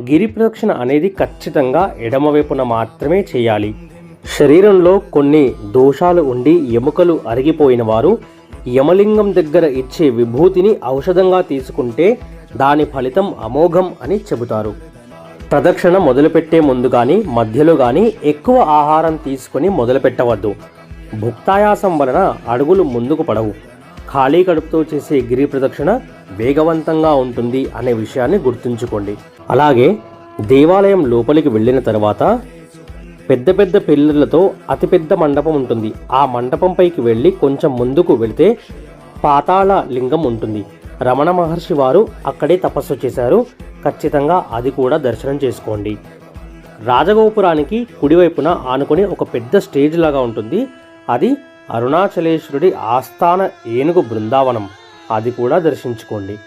గిరి ప్రదక్షిణ అనేది ఖచ్చితంగా ఎడమవైపున మాత్రమే చేయాలి. శరీరంలో కొన్ని దోషాలు ఉండి ఎముకలు అరిగిపోయిన వారు యమలింగం దగ్గర ఇచ్చే విభూతిని ఔషధంగా తీసుకుంటే దాని ఫలితం అమోఘం అని చెబుతారు. ప్రదక్షిణ మొదలుపెట్టే ముందు కానీ మధ్యలో కానీ ఎక్కువ ఆహారం తీసుకొని మొదలుపెట్టవద్దు. భుక్తాయాసం వలన అడుగులు ముందుకు పడవు. ఖాళీ కడుపుతో చేసే గిరి ప్రదక్షిణ వేగవంతంగా ఉంటుంది అనే విషయాన్ని గుర్తుంచుకోండి. అలాగే దేవాలయం లోపలికి వెళ్ళిన తర్వాత పెద్ద పెద్ద పిల్లర్లతో అతిపెద్ద మండపం ఉంటుంది. ఆ మండపంపైకి వెళ్ళి కొంచెం ముందుకు వెళితే పాతాళ లింగం ఉంటుంది. రమణ మహర్షి వారు అక్కడే తపస్సు చేశారు. ఖచ్చితంగా అది కూడా దర్శనం చేసుకోండి. రాజగోపురానికి కుడివైపున ఆనుకొని ఒక పెద్ద స్టేజ్ లాగా ఉంటుంది. అది అరుణాచలేశ్వరుడి ఆస్థాన ఏనుగు బృందావనం. అది కూడా దర్శించుకోండి.